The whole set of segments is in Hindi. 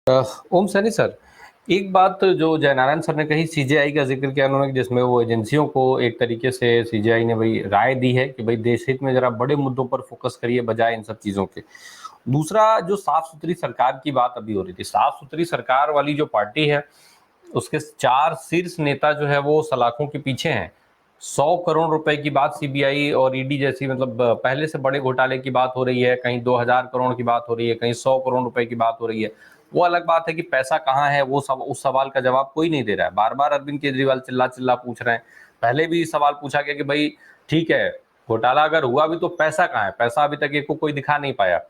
ओम सैनी सर, एक बात जो जयनारायण सर ने कही सीजेआई का जिक्र किया उन्होंने, जिसमें वो एजेंसियों को एक तरीके से सीजेआई ने भाई राय दी है कि भाई देश हित में जरा बड़े मुद्दों पर फोकस करिए बजाय इन सब चीजों के। दूसरा, जो साफ सुथरी सरकार की बात अभी हो रही थी, साफ सुथरी सरकार वाली जो पार्टी है उसके 4 शीर्ष नेता जो है वो सलाखों के पीछे हैं। 100 करोड़ रुपए की बात सीबीआई और ईडी जैसी, मतलब पहले से बड़े घोटाले की बात हो रही है, कहीं 2000 करोड़ की बात हो रही है, कहीं 100 करोड़ रुपए की बात हो रही है। वो अलग बात है कि पैसा कहाँ है, वो सब उस सवाल का जवाब कोई नहीं दे रहा है। बार बार अरविंद केजरीवाल चिल्ला चिल्ला पूछ रहे हैं। पहले भी सवाल पूछा गया कि भाई ठीक है, घोटाला अगर हुआ भी तो पैसा कहाँ है, पैसा अभी तक एक को कोई दिखा नहीं पाया।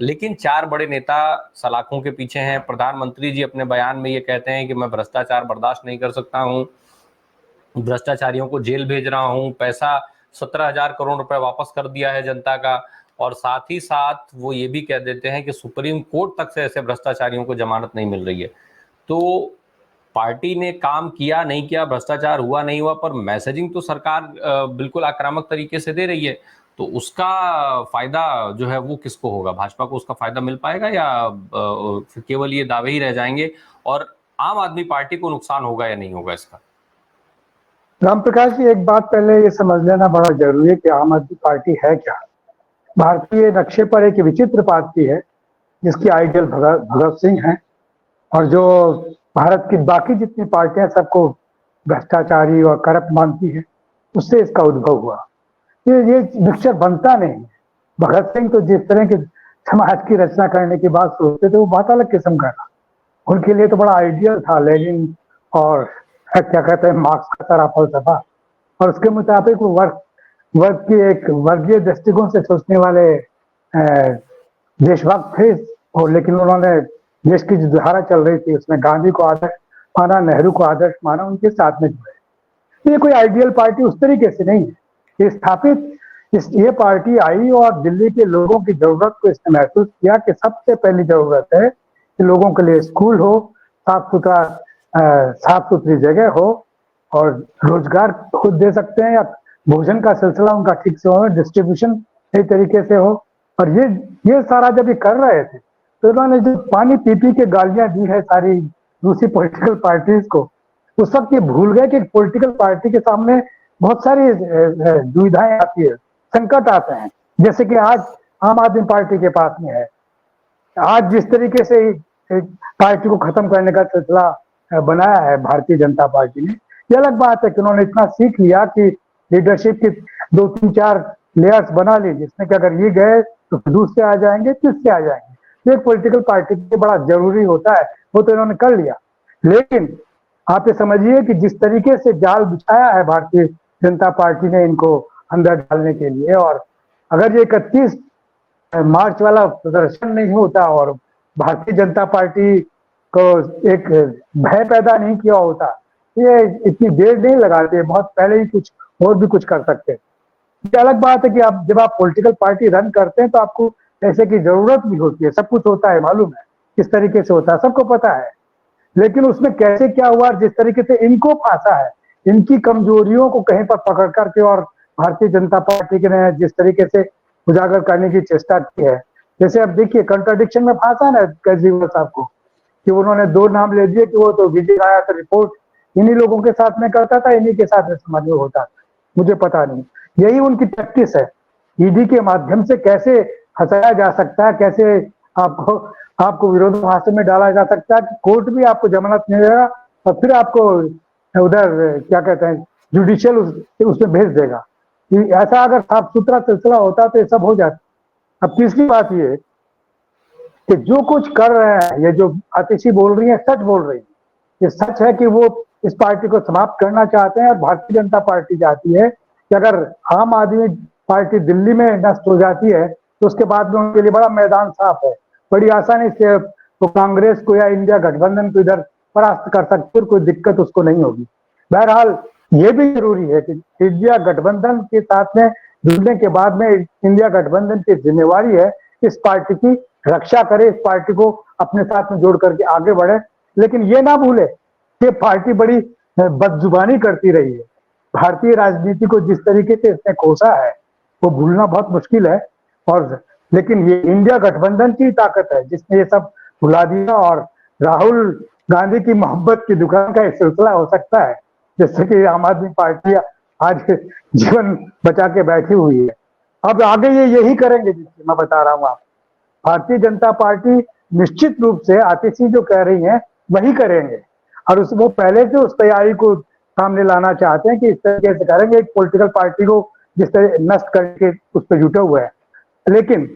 लेकिन 4 बड़े नेता सलाखों के पीछे हैं। प्रधानमंत्री जी अपने बयान में ये कहते हैं कि मैं भ्रष्टाचार बर्दाश्त नहीं कर सकता हूँ, भ्रष्टाचारियों को जेल भेज रहा हूँ, पैसा 17,000 करोड़ रुपए वापस कर दिया है जनता का। और साथ ही साथ वो ये भी कह देते हैं कि सुप्रीम कोर्ट तक से ऐसे भ्रष्टाचारियों को जमानत नहीं मिल रही है। तो पार्टी ने काम किया नहीं किया, भ्रष्टाचार हुआ नहीं हुआ, पर मैसेजिंग तो सरकार बिल्कुल आक्रामक तरीके से दे रही है। तो उसका फायदा जो है वो किसको होगा? भाजपा को उसका फायदा मिल पाएगा या फिर केवल ये दावे ही रह जाएंगे और आम आदमी पार्टी को नुकसान होगा या नहीं होगा इसका? राम प्रकाश जी, एक बात पहले ये समझ लेना बड़ा जरूरी है कि आम आदमी पार्टी है क्या। भारतीय नक्शे पर एक विचित्र पार्टी है जिसकी आइडियल भगत सिंह है, और जो भारत की बाकी जितनी पार्टियां सबको भ्रष्टाचारी और करप्ट मानती है, उससे इसका उद्भव हुआ। ये मिक्सचर बनता नहीं है। भगत सिंह तो जिस तरह के समाज की रचना करने की बात सोचते थे वो बात अलग किस्म का था। उनके लिए तो बड़ा आइडियल था लेनिन और क्या कहते हैं मार्क्स का सारा फलसफा, और उसके मुताबिक वो वर्ग की एक वर्गीय दृष्टिकोण से सोचने वाले देशभक्त थे। और लेकिन उन्होंने देश की जो धारा चल रही थी उसमें गांधी को आदर्श माना, नेहरू को आदर्श माना, उनके साथ में जुड़े। ये कोई आइडियल पार्टी उस तरीके से नहीं है। ये स्थापित ये पार्टी आई और दिल्ली के लोगों की जरूरत को इसने महसूस किया कि सबसे पहली जरूरत है कि लोगों के लिए स्कूल हो, साफ सुथरी जगह हो, और रोजगार खुद दे सकते हैं या भोजन का सिलसिला उनका ठीक से हो, डिस्ट्रीब्यूशन सही तरीके से हो। और ये सारा जब ये कर रहे थे तो इन्होंने जो पानी पी पी के गालियां दी है सारी दूसरी पॉलिटिकल पार्टीज को, उस वक्त ये भूल गए कि पॉलिटिकल पार्टी के सामने बहुत सारी दुविधाएं आती है, संकट आते हैं। जैसे कि आज आम आदमी पार्टी के पास में है, आज जिस तरीके से पार्टी को खत्म करने का सिलसिला बनाया है भारतीय जनता पार्टी ने, ये अलग बात है कि उन्होंने इतना सीख लिया कि लीडरशिप की 2-3-4 लेयर्स बना ली, जिसमें कि अगर ये गए तो दूसरे आ जाएंगे, तीसरे आ जाएंगे। एक पॉलिटिकल पार्टी के बड़ा जरूरी होता है, वो तो इन्होंने कर लिया। लेकिन आप ये समझिए कि जिस तरीके से जाल बिछाया है भारतीय जनता पार्टी ने इनको अंदर डालने के लिए, और अगर ये 31 मार्च वाला प्रदर्शन नहीं होता और भारतीय जनता पार्टी को एक भय पैदा नहीं किया होता, ये इतनी देर नहीं लगाते, बहुत पहले ही कुछ और भी कुछ कर सकते। ये अलग बात है कि आप जब आप पॉलिटिकल पार्टी रन करते हैं तो आपको पैसे की जरूरत भी होती है, सब कुछ होता है, मालूम है किस तरीके से होता है, सबको पता है। लेकिन उसमें कैसे क्या हुआ, जिस तरीके से इनको फांसा है, इनकी कमजोरियों को कहीं पर पकड़ करके, और भारतीय जनता पार्टी के ने जिस तरीके से उजागर करने की चेष्टा की है। जैसे अब देखिए कंट्राडिक्शन में फांसा ना केजरीवाल साहब को, कि उन्होंने 2 नाम ले दिए कि वो तो विजय आया तो रिपोर्ट इन्हीं लोगों के साथ में करता था, इन्हीं के साथ में समाज में होता था, मुझे पता नहीं। यही उनकी प्रैक्टिस है। ईडी के माध्यम से कैसे फंसाया जा सकता है, कैसे आपको विरोधाभास में डाला जा सकता है कि कोर्ट भी आपको जमानत नहीं देगा और फिर आपको उधर क्या कहते हैं जुडिशियल उसमें भेज देगा। ऐसा अगर साफ सुथरा सिलसिला होता तो ये सब हो जाता। अब तीसरी बात ये कि जो कुछ कर रहे हैं, ये जो आतिशी बोल रही है सच बोल रही है। ये सच है कि वो इस पार्टी को समाप्त करना चाहते हैं, और भारतीय जनता पार्टी चाहती है कि अगर आम आदमी पार्टी दिल्ली में नष्ट हो जाती है तो उसके बाद में उनके लिए बड़ा मैदान साफ है, बड़ी आसानी से वो कांग्रेस को या इंडिया गठबंधन को इधर परास्त कर सकते, कोई दिक्कत उसको नहीं होगी। बहरहाल ये भी जरूरी है कि इंडिया गठबंधन के साथ में जुड़ने के बाद में इंडिया गठबंधन की जिम्मेवारी है इस पार्टी की रक्षा करे, इस पार्टी को अपने साथ में जोड़ करके आगे बढ़े। लेकिन ये ना भूले कि पार्टी बड़ी बदजुबानी करती रही है। भारतीय राजनीति को जिस तरीके से इसने कोसा है वो भूलना बहुत मुश्किल है। और लेकिन ये इंडिया गठबंधन की ताकत है जिसने ये सब भुला दिया, और राहुल गांधी की मोहब्बत की दुकान का एक सिलसिला हो सकता है, जिससे कि आम आदमी पार्टी आज जीवन बचा के बैठी हुई है। अब आगे ये यही करेंगे जिससे मैं बता रहा हूँ आप। भारतीय जनता पार्टी निश्चित रूप से आतिशी जो कह रही है वही करेंगे, और वो पहले से उस तैयारी को सामने लाना चाहते हैं कि इस तरीके से करेंगे, एक पॉलिटिकल पार्टी को जिस तरह नष्ट करके उस पर जुटे हुए हैं। लेकिन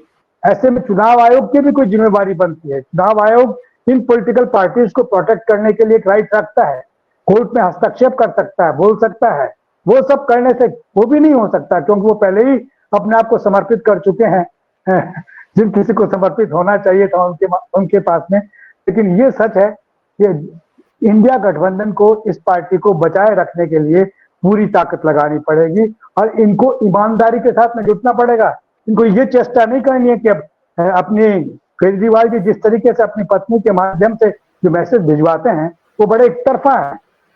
ऐसे में चुनाव आयोग की भी कोई जिम्मेवारी बनती है। चुनाव आयोग इन पॉलिटिकल पार्टीज को प्रोटेक्ट करने के लिए एक राइट रखता है, कोर्ट में हस्तक्षेप कर सकता है, बोल सकता है। वो सब करने से वो भी नहीं हो सकता, क्योंकि वो पहले ही अपने आप को समर्पित कर चुके हैं जिन किसी को समर्पित होना चाहिए था उनके पास में। लेकिन ये सच है कि इंडिया गठबंधन को, इस पार्टी को बचाए रखने के लिए पूरी ताकत लगानी पड़ेगी, और इनको ईमानदारी के साथ में जुटना पड़ेगा। इनको ये चेष्टा नहीं करनी है कि अब अपनी केजरीवाल जी जिस तरीके से अपनी पत्नी के माध्यम से जो मैसेज भिजवाते हैं वो बड़े एक तरफा है,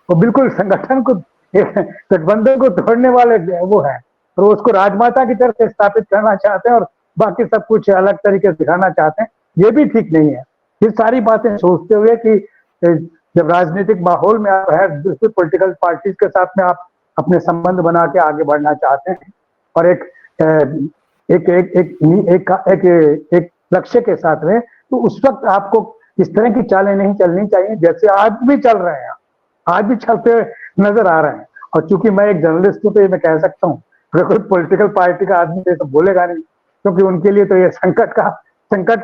वो बिल्कुल संगठन को, गठबंधन को तोड़ने वाले वो है, और उसको राजमाता की तरह से स्थापित करना चाहते हैं और बाकी सब कुछ अलग तरीके से दिखाना चाहते हैं। ये भी ठीक नहीं है। ये सारी बातें सोचते हुए कि जब राजनीतिक माहौल में आप है, दूसरी पॉलिटिकल पार्टीज के साथ में आप अपने संबंध बना के आगे बढ़ना चाहते हैं और एक एक एक एक एक एक लक्ष्य के साथ में, तो उस वक्त आपको इस तरह की चालें नहीं चलनी चाहिए जैसे आज भी चल रहे हैं, आज भी चलते नजर आ रहे हैं। और चूंकि मैं एक जर्नलिस्ट हूं तो ये मैं कह सकता हूँ, अगर कोई पॉलिटिकल पार्टी का आदमी ये सब बोलेगा नहीं, क्योंकि उनके लिए तो ये संकट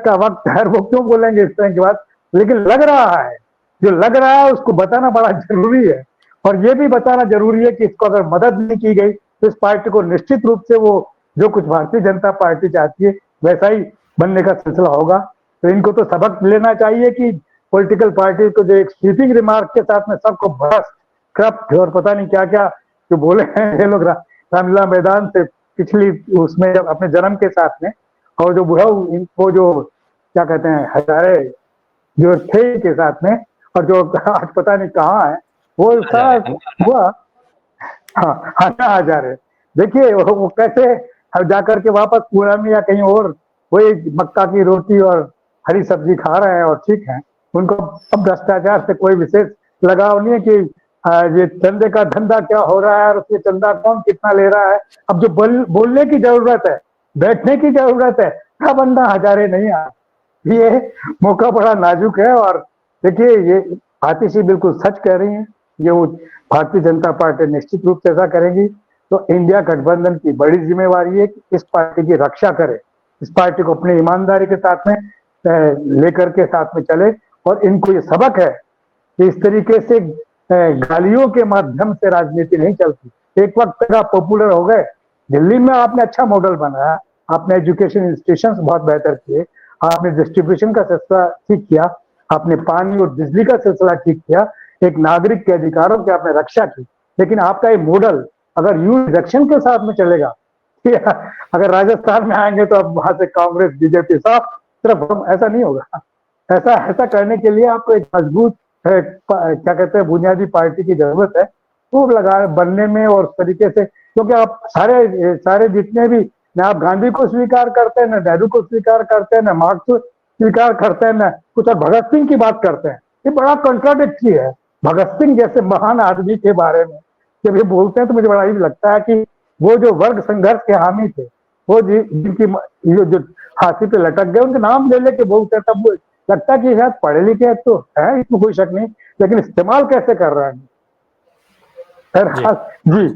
का वक्त है, वो क्यों बोलेंगे इस तरह की बात। लेकिन लग रहा है, जो लग रहा है उसको बताना बड़ा जरूरी है, और ये भी बताना जरूरी है कि इसको अगर मदद नहीं की गई तो इस पार्टी को निश्चित रूप से वो जो कुछ भारतीय जनता पार्टी चाहती है वैसा ही बनने का सिलसिला होगा। तो इनको तो सबक लेना चाहिए कि पॉलिटिकल पार्टी को जो एक स्वीपिंग रिमार्क के साथ में सबको भ्रष्ट, करप्ट और पता नहीं क्या क्या जो बोले हैं ये लोग रामलीला मैदान से पिछली उसमें जब अपने जन्म के साथ में, और जो वो जो क्या कहते हैं हजारे जो थे के साथ में, और जो आज पता नहीं कहाँ है वो सारा हुआ। हाँ हजारे, देखिए वो कैसे जाकर के वापस पूरा में या कहीं और वही मक्का की रोटी और हरी सब्जी खा रहे हैं, और ठीक है, उनको अब भ्रष्टाचार से कोई विशेष लगाव नहीं है कि ये चंदे का धंधा क्या हो रहा है और उसमें चंदा कौन कितना ले रहा है। अब जो बोलने की जरूरत है, बैठने की जरूरत है, क्या बंदा हजारे नहीं आ। ये मौका बड़ा नाजुक है, और देखिए ये आतिशी बिल्कुल सच कह रही है, ये वो भारतीय जनता पार्टी निश्चित रूप से ऐसा करेगी। तो इंडिया गठबंधन की बड़ी जिम्मेवारी है कि इस पार्टी की रक्षा करे, इस पार्टी को अपनी ईमानदारी के साथ में लेकर के साथ में चले, और इनको ये सबक है कि इस तरीके से गालियों के माध्यम से राजनीति नहीं चलती। एक वक्त तक आप पॉपुलर हो गए, दिल्ली में आपने अच्छा मॉडल बनाया, आपने एजुकेशन इंस्टीट्यूशन बहुत बेहतर किए, आपने डिस्ट्रीब्यूशन का सिलसिला ठीक किया, आपने पानी और बिजली का सिलसिला ठीक किया, एक नागरिक के अधिकारों की आपने रक्षा की। लेकिन आपका ये मॉडल अगर यू इलेक्शन के साथ में चलेगा, अगर राजस्थान में आएंगे तो अब वहां से कांग्रेस बीजेपी साफ सिर्फ हम, ऐसा नहीं होगा। ऐसा करने के लिए आपको एक मजबूत क्या कहते हैं बुनियादी पार्टी की जरूरत है, वो लगा बनने में, और उस तरीके से, क्योंकि आप सारे जितने भी, न आप गांधी को स्वीकार करते हैं, न नेहरू को स्वीकार करते हैं, न मार्क्स को स्वीकार करते हैं, न कुछ, और भगत सिंह की बात करते हैं। ये बड़ा कॉन्ट्राडिक्टरी है। भगत सिंह जैसे महान आदमी के बारे में जब ये बोलते हैं तो मुझे बड़ा ही लगता है कि वो जो वर्ग संघर्ष के हामी थे, वो जिनकी जो फांसी पे लटक गए, उनके नाम ले लेके बोलते हैं, तब लगता है कि शायद पढ़े लिखे तो है, इसमें कोई शक नहीं, लेकिन इस्तेमाल कैसे कर रहे हैं। जी